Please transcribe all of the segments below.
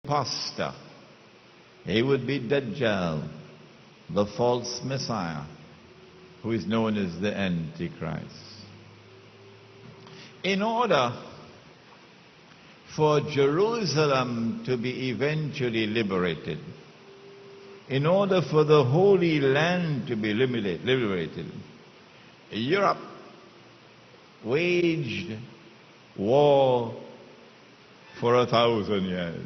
imposter. He would be Dajjal, the false Messiah, who is known as the Antichrist. In order for Jerusalem to be eventually liberated, in order for the Holy Land to be liberated, Europe waged war for 1,000 years.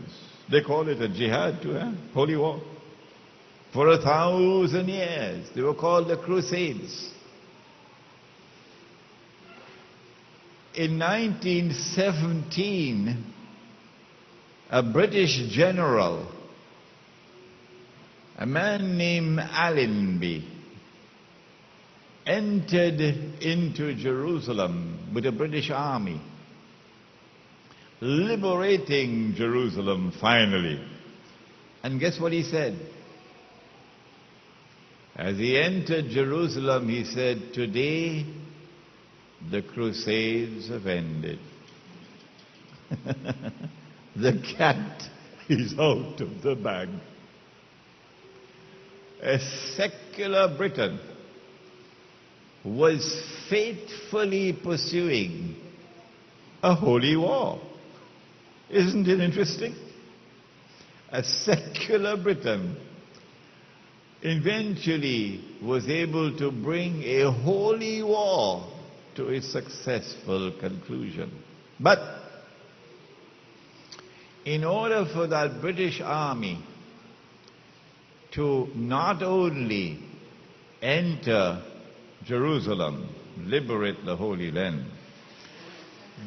They call it a jihad too, holy war. For 1,000 years. They were called the Crusades. In 1917, a British general, a man named Allenby, entered into Jerusalem with a British army, liberating Jerusalem finally. And guess what he said? As he entered Jerusalem, he said, "Today the Crusades have ended." The cat is out of the bag. A secular Britain was faithfully pursuing a holy war. Isn't it interesting? A secular Britain eventually was able to bring a holy war to a successful conclusion. But in order for that British army to not only enter Jerusalem, liberate the Holy Land,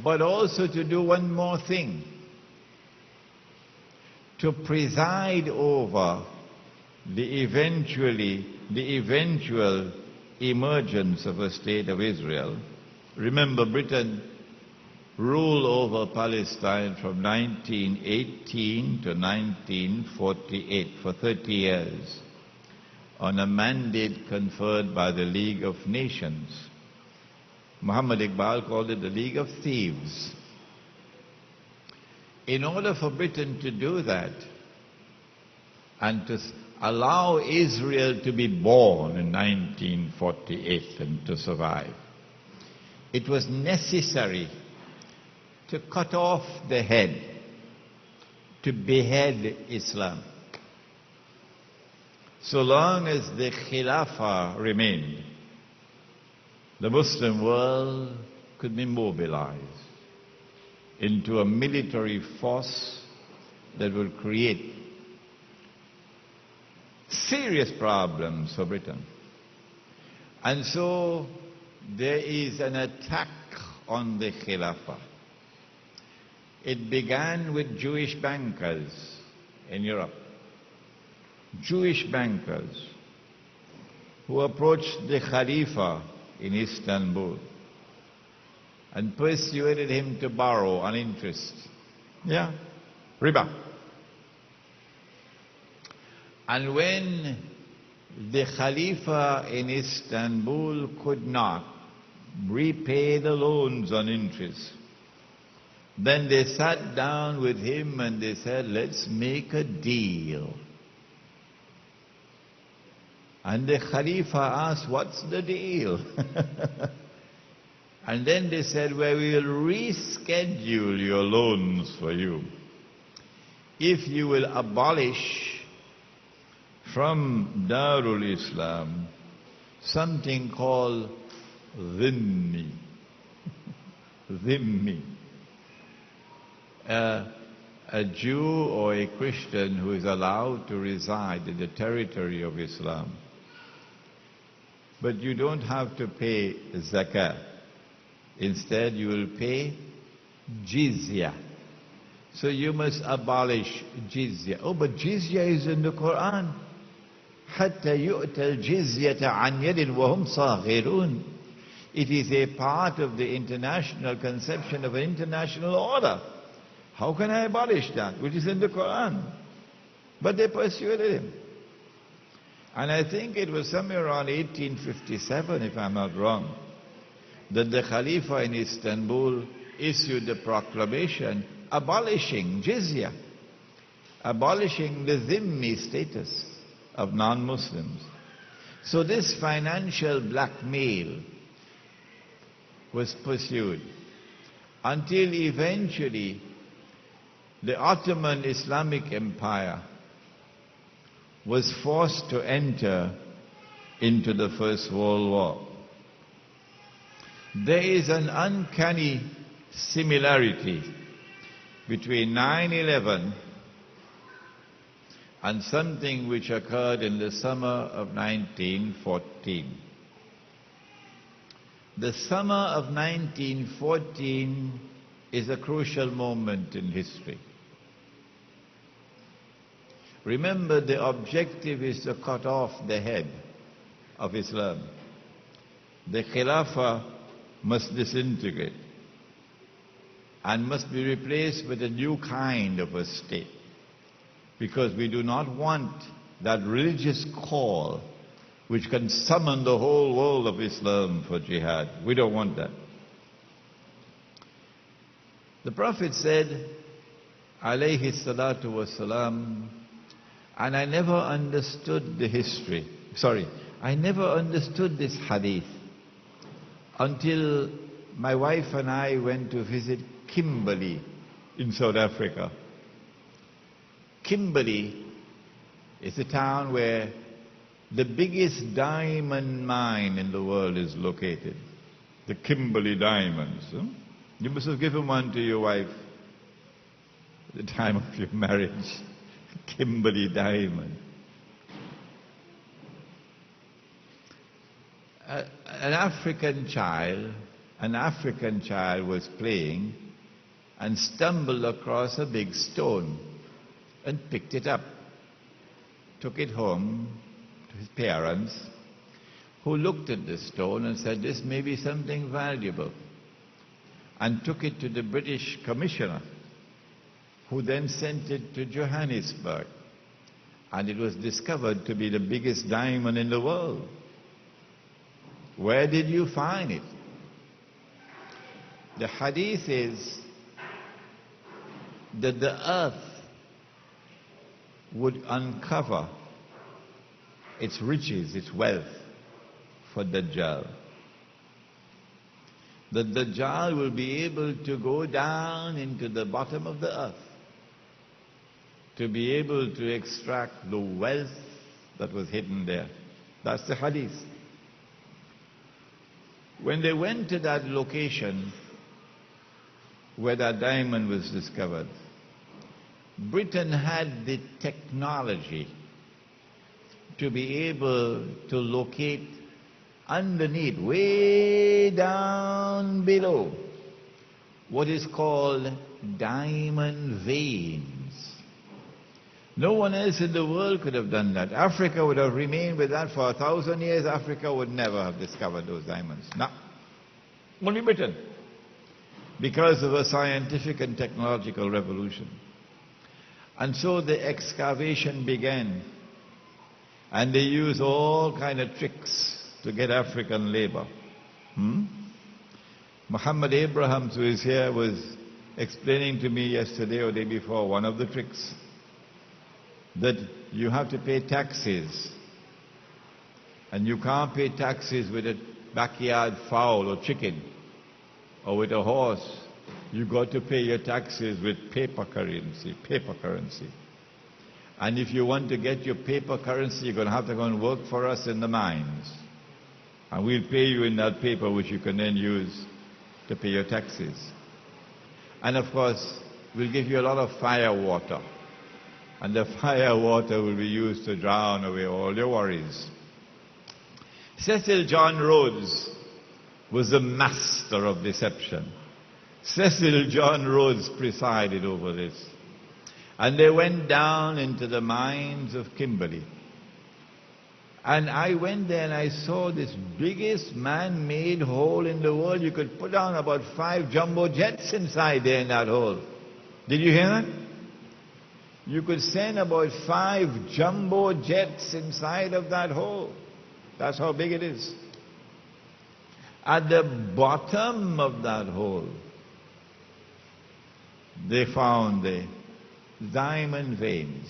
but also to do one more thing, to preside over the eventual emergence of a state of Israel. Remember, Britain ruled over Palestine from 1918 to 1948 for 30 years on a mandate conferred by the League of Nations. Muhammad Iqbal called it the League of Thieves. In order for Britain to do that and to allow Israel to be born in 1948 and to survive, it was necessary to cut off the head, to behead Islam. So long as the Khilafah remained, the Muslim world could be mobilized into a military force that would create serious problems for Britain. And so there is an attack on the Khilafah. It began with Jewish bankers in Europe. Jewish bankers who approached the Khalifa in Istanbul and persuaded him to borrow on interest. Yeah, riba. And when the Khalifa in Istanbul could not repay the loans on interest, then they sat down with him and they said, "Let's make a deal." And the Khalifa asked, "What's the deal?" And then they said, "Well, we will reschedule your loans for you if you will abolish from Darul Islam something called dhimmi." Dhimmi. A Jew or a Christian who is allowed to reside in the territory of Islam. But you don't have to pay zakah. Instead, you will pay jizya. So you must abolish jizya. Oh, but jizya is in the Quran. حَتَّى يُؤْتَى الْجِزْيَةَ عَنْ يَدٍ وَهُمْ صَاغِرُونَ. It is a part of the international conception of an international order. How can I abolish that, which is in the Quran? But they persuaded him. And I think it was somewhere around 1857, if I'm not wrong, that the Khalifa in Istanbul issued a proclamation abolishing jizya. abolishing the dhimmi status of non-Muslims. So this financial blackmail was pursued until eventually the Ottoman Islamic Empire was forced to enter into the First World War. There is an uncanny similarity between 9/11 and something which occurred in the summer of 1914. The summer of 1914 is a crucial moment in history. Remember, the objective is to cut off the head of Islam. The Khilafah must disintegrate and must be replaced with a new kind of a state, because we do not want that religious call which can summon the whole world of Islam for jihad. We don't want that. The Prophet said, alayhi salatu wasalam, and I never understood the history. I never understood this hadith until my wife and I went to visit Kimberley in South Africa. Kimberley is a town where the biggest diamond mine in the world is located. The Kimberley diamonds. You must have given one to your wife at the time of your marriage. Kimberley diamond. An African child was playing and stumbled across a big stone and picked it up, took it home to his parents, who looked at the stone and said, this may be something valuable, and took it to the British commissioner, who then sent it to Johannesburg, and it was discovered to be the biggest diamond in the world. Where did you find it? The hadith is that the earth would uncover its riches, its wealth for Dajjal. The Dajjal will be able to go down into the bottom of the earth to be able to extract the wealth that was hidden there. That's the hadith. When they went to that location where that diamond was discovered, Britain had the technology to be able to locate underneath, way down below, what is called diamond veins. No one else in the world could have done that. Africa would have remained with that for 1,000 years. Africa would never have discovered those diamonds. No. Only Britain. Because of a scientific and technological revolution. And so the excavation began. And they used all kind of tricks to get African labor. Muhammad Abraham, who is here, was explaining to me yesterday or day before one of the tricks, that you have to pay taxes. And you can't pay taxes with a backyard fowl or chicken or with a horse. You got to pay your taxes with paper currency. And if you want to get your paper currency, you're going to have to go and work for us in the mines. And we'll pay you in that paper, which you can then use to pay your taxes. And of course, we'll give you a lot of fire water. And the fire water will be used to drown away all your worries. Cecil John Rhodes was the master of deception. Cecil John Rhodes presided over this. And they went down into the mines of Kimberley. And I went there and I saw this biggest man-made hole in the world. You could put down about 5 jumbo jets inside there in that hole. Did you hear that? You could send about 5 jumbo jets inside of that hole. That's how big it is. At the bottom of that hole, they found the diamond veins.